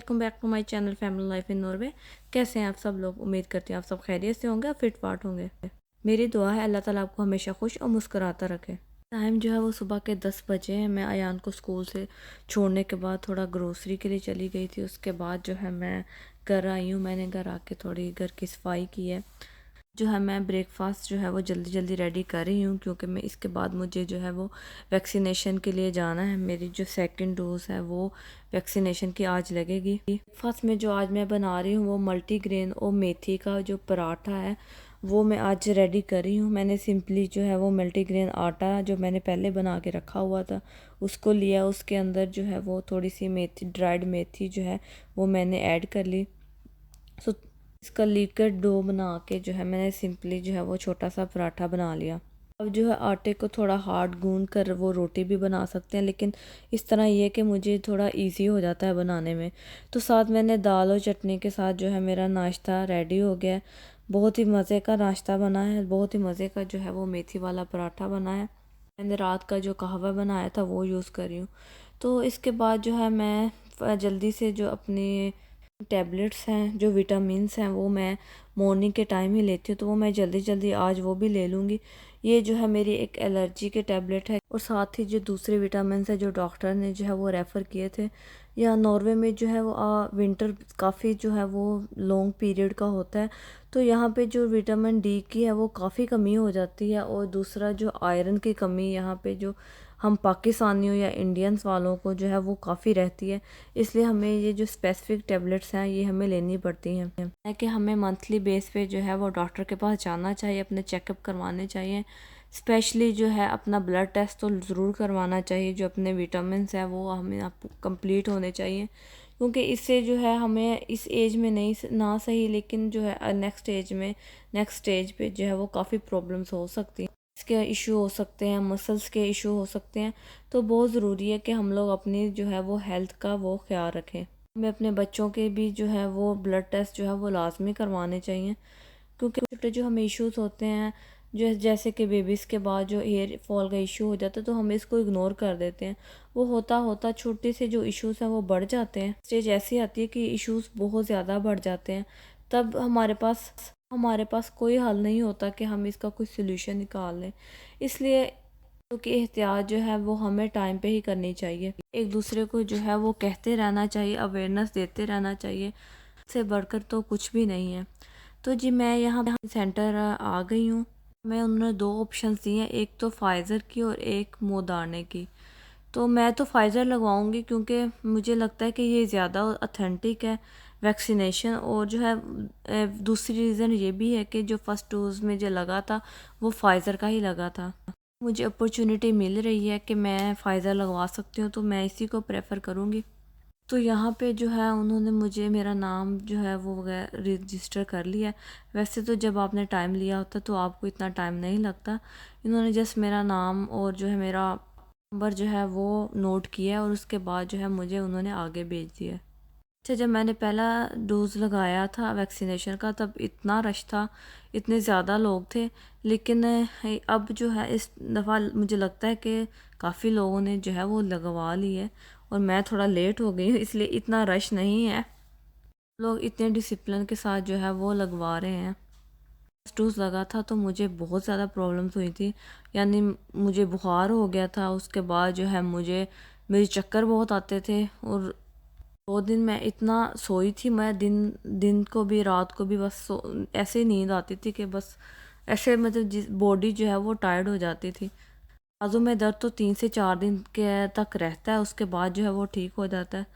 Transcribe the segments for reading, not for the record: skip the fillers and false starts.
Welcome back to my channel family life in Norway. कैसे हैं आप सब लोग? उम्मीद करती हूँ आप सब खैरियत से होंगे और फिट फाट होंगे। मेरी दुआ है अल्लाह ताला आपको हमेशा खुश और मुस्कुराता रखे। टाइम जो है वो सुबह के 10 बजे हैं। मैं अयान को स्कूल से छोड़ने के बाद थोड़ा ग्रोसरी के लिए चली गई थी। उसके बाद जो है मैं घर आई हूँ। मैंने घर आके थोड़ी घर की सफाई की है। जो है मैं ब्रेकफास्ट जो है वो जल्दी जल्दी रेडी कर रही हूँ, क्योंकि मैं इसके बाद मुझे जो है वो वैक्सीनेशन के लिए जाना है। मेरी जो सेकंड डोज है वो वैक्सीनेशन की आज लगेगी। ब्रेकफास्ट में जो आज मैं बना रही हूँ वो मल्टीग्रेन और मेथी का जो पराठा है वो मैं आज रेडी कर रही हूँ। मैंने सिंपली जो है वो मल्टीग्रेन आटा जो मैंने पहले बना के रखा हुआ था उसको लिया। उसके अंदर जो है वो थोड़ी सी मेथी, ड्राइड मेथी जो है वो मैंने ऐड कर ली। सो इसका लिक्विड डो बना के जो है मैंने सिंपली जो है वो छोटा सा पराठा बना लिया। अब जो है आटे को थोड़ा हार्ड गूंद कर वो रोटी भी बना सकते हैं, लेकिन इस तरह ये कि मुझे थोड़ा इजी हो जाता है बनाने में। तो साथ मैंने दाल और चटनी के साथ जो है मेरा नाश्ता रेडी हो गया है। बहुत ही मज़े का नाश्ता बना है, बहुत ही मज़े का जो है वो मेथी वाला पराठा बना है। मैंने रात का जो कहवा बनाया था वो यूज़ कर रही हूँ। तो इसके बाद जो है मैं जल्दी से जो अपनी टैबलेट्स हैं, जो विटामिन्स हैं, वो मैं मॉर्निंग के टाइम ही लेती हूँ, तो वो मैं जल्दी जल्दी आज वो भी ले लूँगी। ये जो है मेरी एक एलर्जी के टैबलेट है और साथ ही जो दूसरे विटामिन है जो डॉक्टर ने जो है वो रेफ़र किए थे। या नॉर्वे में जो है वो विंटर काफ़ी जो है वो लॉन्ग पीरियड का होता है, तो यहाँ पे जो विटामिन डी की है वो काफ़ी कमी हो जाती है। और दूसरा जो आयरन की कमी यहाँ पे जो हम पाकिस्तानियों या इंडियंस वालों को जो है वो काफ़ी रहती है। इसलिए हमें ये जो स्पेसिफिक टैबलेट्स हैं ये हमें लेनी पड़ती हैं। है कि हमें मंथली बेस पे जो है वो डॉक्टर के पास जाना चाहिए, अपने चेकअप करवाने चाहिए। स्पेशली जो है अपना ब्लड टेस्ट तो ज़रूर करवाना चाहिए। जो अपने विटामिन्स हैं वो हमें कंप्लीट होने चाहिए, क्योंकि इससे जो है हमें इस एज में नहीं ना सही, लेकिन जो है नेक्स्ट स्टेज पे जो है वो काफ़ी प्रॉब्लम्स हो सकती हैं। इसके इशू हो सकते हैं, मसल्स के इशू हो सकते हैं। तो बहुत ज़रूरी है कि हम लोग अपनी जो है वो हेल्थ का वो ख्याल रखें। हमें अपने बच्चों के भी जो है वो ब्लड टेस्ट जो है वो लाजमी करवाने चाहिए, क्योंकि छोटे जो हमें इश्यूज होते हैं, जो जैसे कि बेबीज़ के बाद जो हेयर फॉल का इशू हो जाता है तो हम इसको इग्नोर कर देते हैं। वो होता होता छोटे से जो इश्यूज हैं वो बढ़ जाते हैं। स्टेज ऐसी आती है कि इश्यूज बहुत ज़्यादा बढ़ जाते हैं। तब हमारे पास कोई हल नहीं होता कि हम इसका कोई सोल्यूशन निकाल लें। इसलिए क्योंकि एहतियात जो है वो हमें टाइम पे ही करनी चाहिए। एक दूसरे को जो है वो कहते रहना चाहिए, अवेयरनेस देते रहना चाहिए। इससे बढ़कर तो कुछ भी नहीं है। तो जी मैं यहाँ सेंटर आ गई हूँ। मैं उन्होंने दो ऑप्शन दिए हैं, एक तो फाइज़र की और एक मोदाने की। तो मैं तो फाइज़र लगवाऊंगी, क्योंकि मुझे लगता है कि ये ज़्यादा ऑथेंटिक है वैक्सीनेशन। और जो है दूसरी रीज़न ये भी है कि जो फर्स्ट डोज में जो लगा था वो फाइज़र का ही लगा था। मुझे अपॉर्चुनिटी मिल रही है कि मैं फ़ायज़ा लगवा सकती हूँ, तो मैं इसी को प्रेफर करूँगी। तो यहाँ पे जो है उन्होंने मुझे मेरा नाम जो है वो रजिस्टर कर लिया है। वैसे तो जब आपने टाइम लिया होता तो आपको इतना टाइम नहीं लगता। इन्होंने जस्ट मेरा नाम और जो है मेरा नंबर जो है वो नोट किया है और उसके बाद जो है मुझे उन्होंने आगे भेज दिया है। अच्छा, जब मैंने पहला डोज़ लगाया था वैक्सीनेशन का तब इतना रश था, इतने ज़्यादा लोग थे। लेकिन अब जो है इस दफ़ा मुझे लगता है कि काफ़ी लोगों ने जो है वो लगवा ली है और मैं थोड़ा लेट हो गई हूँ, इसलिए इतना रश नहीं है। लोग इतने डिसिप्लिन के साथ जो है वो लगवा रहे हैं। फर्स्ट डोज़ लगा था तो मुझे बहुत ज़्यादा प्रॉब्लम्स हुई थी, यानी मुझे बुखार हो गया था। उसके बाद जो है मेरे चक्कर बहुत आते थे और 2 दिन मैं इतना सोई थी। मैं दिन दिन को भी रात को भी बस ऐसे ही नींद आती थी कि बस ऐसे मतलब जिस बॉडी जो है वो टायर्ड हो जाती थी। बाजू में दर्द तो 3 से 4 दिन के तक रहता है, उसके बाद जो है वो ठीक हो जाता है।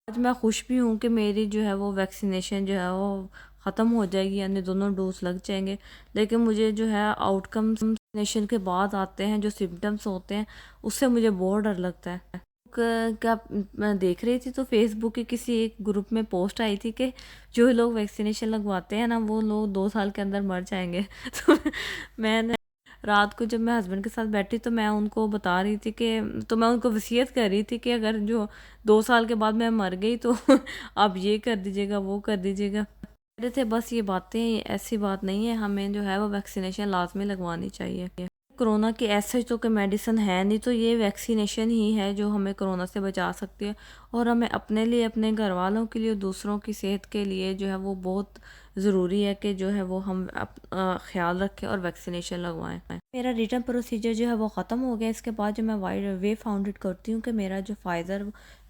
आज मैं खुश भी हूँ कि मेरी जो है वो वैक्सीनेशन जो है वो ख़त्म हो जाएगी, यानी दोनों डोज लग जाएंगे। लेकिन मुझे जो है आउटकम्स वैक्सीनेशन के बाद आते हैं, जो सिम्टम्स होते हैं, उससे मुझे बहुत डर लगता है। क्या मैं देख रही थी तो फेसबुक के किसी एक ग्रुप में पोस्ट आई थी कि जो लोग वैक्सीनेशन लगवाते हैं ना वो लोग 2 साल के अंदर मर जाएंगे। तो मैंने रात को जब मैं हस्बैंड के साथ बैठी तो मैं उनको बता रही थी कि तो मैं उनको वसीयत कर रही थी कि अगर जो 2 साल के बाद मैं मर गई तो आप ये कर दीजिएगा, वो कर दीजिएगा। कह रहे थे बस ये बातें, ऐसी बात नहीं है, हमें जो है वो वैक्सीनेशन लाजमी लगवानी चाहिए। कोरोना की ऐसे तो कोई मेडिसिन है नहीं, तो ये वैक्सीनेशन ही है जो हमें कोरोना से बचा सकती है। और हमें अपने लिए, अपने घर वालों के लिए, दूसरों की सेहत के लिए जो है वो बहुत ज़रूरी है कि जो है वो हम ख्याल रखें और वैक्सीनेशन लगवाएं। मेरा रिटर्न प्रोसीजर जो है वो ख़त्म हो गया। इसके बाद जो मैं वाइड वे फाउंडेड करती हूँ कि मेरा जो फाइज़र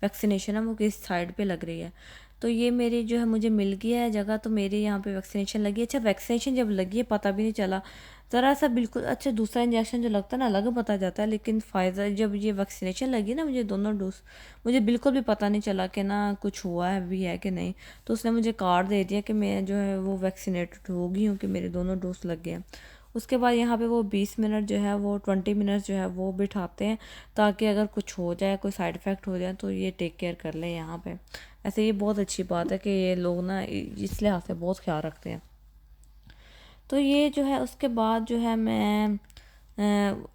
वैक्सीनेशन है वो किस साइड पे लग रही है। तो ये मेरी जो है मुझे मिल गया है जगह, तो मेरे यहाँ पे वैक्सीनेशन लगी। अच्छा, वैक्सीनेशन जब लगी है पता भी नहीं चला ज़रा सा बिल्कुल। अच्छा, दूसरा इंजेक्शन जो लगता है ना अलग पता जाता है, लेकिन फाइज़र जब ये वैक्सीनेशन लगी ना मुझे दोनों डोज, मुझे बिल्कुल भी पता नहीं चला कि ना कुछ हुआ है भी है कि नहीं। तो उसने मुझे कार्ड दे दिया कि मैं जो है वो वैक्सीनेटेड हो गई हूँ, कि मेरे दोनों डोज लग गए हैं। उसके बाद यहाँ पे वो 20 मिनट जो है वो 20 मिनट जो है वो बिठाते हैं, ताकि अगर कुछ हो जाए, कोई साइड इफ़ेक्ट हो जाए तो ये टेक केयर कर लें यहाँ पे। ऐसे ये बहुत अच्छी बात है कि ये लोग ना इस लिहाज से बहुत ख्याल रखते हैं। तो ये जो है उसके बाद जो है मैं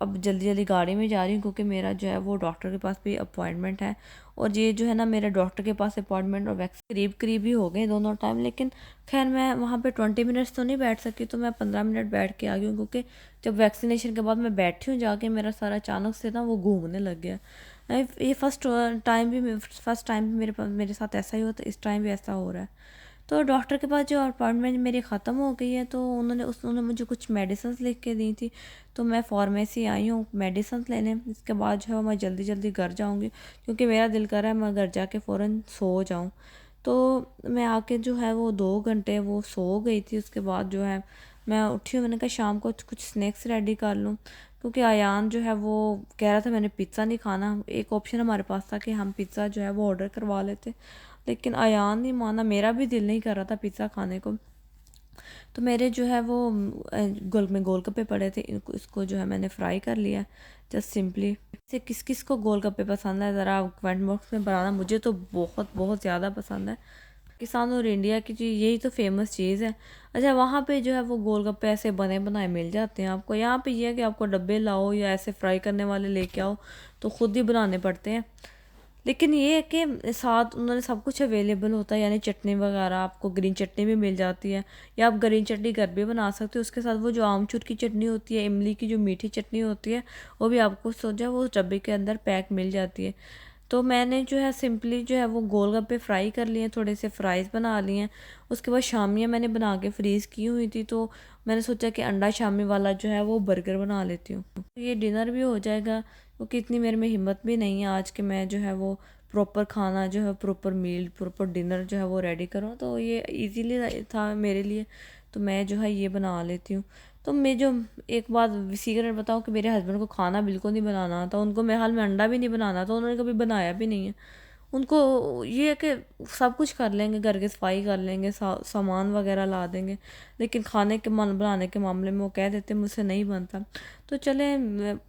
अब जल्दी जल्दी गाड़ी में जा रही हूँ, क्योंकि मेरा जो है वो डॉक्टर के पास भी अपॉइंटमेंट है। और ये जो है ना मेरे डॉक्टर के पास अपॉइंटमेंट और वैक्सीन करीब करीब ही हो गए दोनों टाइम, लेकिन खैर मैं वहाँ पे 20 मिनट्स तो नहीं बैठ सकी, तो मैं 15 मिनट बैठ के आ गई हूँ, क्योंकि जब वैक्सीनेशन के बाद मैं बैठी हूँ जाके, मेरा सारा अचानक से ना वो घूमने लग गया। ये फर्स्ट टाइम भी मेरे साथ ऐसा ही होता है, इस टाइम भी ऐसा हो रहा है। तो डॉक्टर के पास जो अपॉइंटमेंट मेरी ख़त्म हो गई है, तो उन्होंने मुझे कुछ मेडिसिन लिख के दी थी। तो मैं फार्मेसी आई हूँ मेडिसिन लेने। इसके बाद जो है मैं जल्दी जल्दी घर जाऊँगी, क्योंकि मेरा दिल कर रहा है मैं घर जाके फ़ौरन सो जाऊँ। तो मैं आके जो है वो 2 घंटे वो सो गई थी। उसके बाद जो है मैं उठी हूँ, मैंने कहा शाम को कुछ स्नैक्स रेडी कर लूँ, क्योंकि आयान जो है वो कह रहा था मैंने पिज़्ज़ा नहीं खाना। एक ऑप्शन हमारे पास था कि हम पिज़्ज़ा जो है वो ऑर्डर करवा लेते, लेकिन अयान नहीं माना, मेरा भी दिल नहीं कर रहा था पिज़्ज़ा खाने को। तो मेरे जो है वो गोलगप्पे पड़े थे, इनको इसको जो है मैंने फ्राई कर लिया जस्ट सिंपली। से किस किस को गोलगप्पे पसंद है ज़रा कमेंट बॉक्स में बताना। मुझे तो बहुत बहुत ज़्यादा पसंद है। पाकिस्तान और इंडिया की चीज़ यही तो फेमस चीज़ है। अच्छा, वहाँ पे जो है वो गोलगप्पे ऐसे बने बनाए मिल जाते हैं आपको। यहाँ पे ये है कि आपको डब्बे लाओ या ऐसे फ्राई करने वाले लेके आओ, तो ख़ुद ही बनाने पड़ते हैं। लेकिन ये है कि साथ उन्होंने सब कुछ अवेलेबल होता है, यानी चटनी वगैरह आपको ग्रीन चटनी भी मिल जाती है, या आप ग्रीन चटनी घर भी बना सकते हो। उसके साथ वो जो आमचूर की चटनी होती है, इमली की जो मीठी चटनी होती है, वो भी आपको सोचा वो डब्बे के अंदर पैक मिल जाती है। तो मैंने जो है सिंपली जो है वो गोलगप्पे फ्राई कर लिए, थोड़े से फ्राइज़ बना लिए हैं। उसके बाद शामियाँ मैंने बना के फ्रीज़ की हुई थी, तो मैंने सोचा कि अंडा शामी वाला जो है वो बर्गर बना लेती हूँ। ये डिनर भी हो जाएगा, क्योंकि इतनी मेरे में हिम्मत भी नहीं है आज के मैं जो है वो प्रॉपर खाना जो है, प्रॉपर मील, प्रॉपर डिनर जो है वो रेडी करूँ। तो ये इजीली था मेरे लिए, तो मैं जो है ये बना लेती हूँ। तो मैं जो एक बात सीक्रेट बताऊँ कि मेरे हस्बैंड को खाना बिल्कुल नहीं बनाना आता। उनको मेरे हाल में अंडा भी नहीं बनाना आता, उन्होंने कभी बनाया भी नहीं है। उनको ये है कि सब कुछ कर लेंगे, घर की सफाई कर लेंगे, सामान वगैरह ला देंगे, लेकिन खाने के बनाने के मामले में वो कह देते मुझसे नहीं बनता। तो चले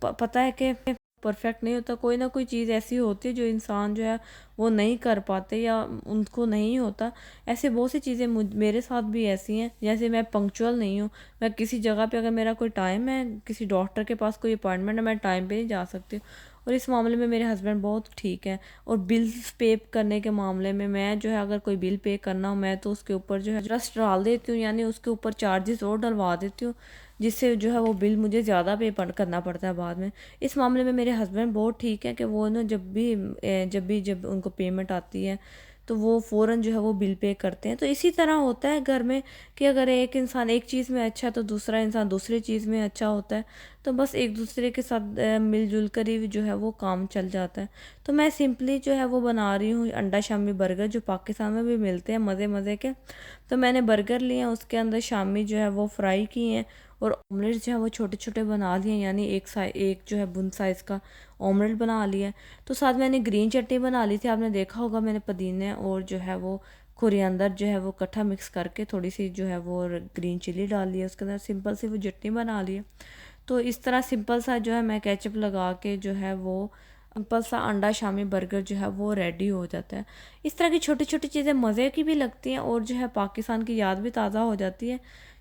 पता है कि परफेक्ट नहीं होता, कोई ना कोई चीज़ ऐसी होती है जो इंसान जो है वो नहीं कर पाते या उनको नहीं होता। ऐसे बहुत सी चीज़ें मेरे साथ भी ऐसी हैं, जैसे मैं पंक्चुअल नहीं हूँ। मैं किसी जगह पे अगर मेरा कोई टाइम है, किसी डॉक्टर के पास कोई अपॉइंटमेंट है, मैं टाइम पे नहीं जा सकती। और इस मामले में मेरे हस्बैंड बहुत ठीक है। और बिल्स पे करने के मामले में मैं जो है अगर कोई बिल पे करना हो, मैं तो उसके ऊपर जो है जस्ट डाल देती हूँ, यानी उसके ऊपर चार्जेस और डलवा देती हूँ, जिससे जो है वो बिल मुझे ज़्यादा करना पड़ता है बाद में। इस मामले में मेरे हस्बैंड बहुत ठीक है कि वो ना जब उनको पेमेंट आती है तो वो फ़ौरन जो है वो बिल पे करते हैं। तो इसी तरह होता है घर में कि अगर एक इंसान एक चीज़ में अच्छा है तो दूसरा इंसान दूसरी चीज़ में अच्छा होता है। तो बस एक दूसरे के साथ मिलजुल कर ही जो है वो काम चल जाता है। तो मैं सिंपली जो है वो बना रही हूँ अंडा शामी बर्गर, जो पाकिस्तान में भी मिलते हैं मज़े मज़े के। तो मैंने बर्गर लिए हैं, उसके अंदर शामी जो है वो फ्राई किए हैं, और ऑमलेट जो है वो छोटे छोटे बना लिए, यानी एक जो है बुन साइज़ का ऑमलेट बना लिया है। तो साथ मैंने ग्रीन चटनी बना ली थी, आपने देखा होगा, मैंने पुदीने और जो है वो कोरिएंडर जो है वो इकट्ठा मिक्स करके थोड़ी सी जो है वो ग्रीन चिली डाल ली है, उसके अंदर सिंपल सी वो चटनी बना ली है। तो इस तरह सिंपल सा जो है मैं केचप लगा के जो है वो सिंपल सा अंडा शामी बर्गर जो है वो रेडी हो जाता है। इस तरह की छोटी छोटी चीज़ें मज़े की भी लगती हैं, और जो है पाकिस्तान की याद भी ताज़ा हो जाती है,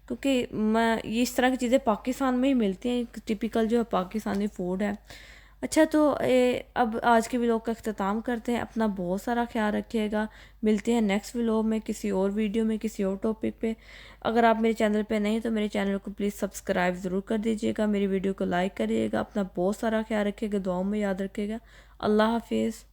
क्योंकि मैं ये इस तरह की चीज़ें पाकिस्तान में ही मिलती हैं। एक टिपिकल जो है पाकिस्तानी फूड है। अच्छा तो अब आज के व्लॉग का अख्ताम करते हैं। अपना बहुत सारा ख्याल रखिएगा। मिलते हैं नेक्स्ट व्लॉग में किसी और वीडियो में किसी और टॉपिक पे। अगर आप मेरे चैनल पे नहीं तो मेरे चैनल को प्लीज़ सब्सक्राइब ज़रूर कर दीजिएगा। मेरी वीडियो को लाइक करिएगा। अपना बहुत सारा ख्याल रखिएगा, दुआओं में याद रखिएगा। अल्लाह हाफिज़।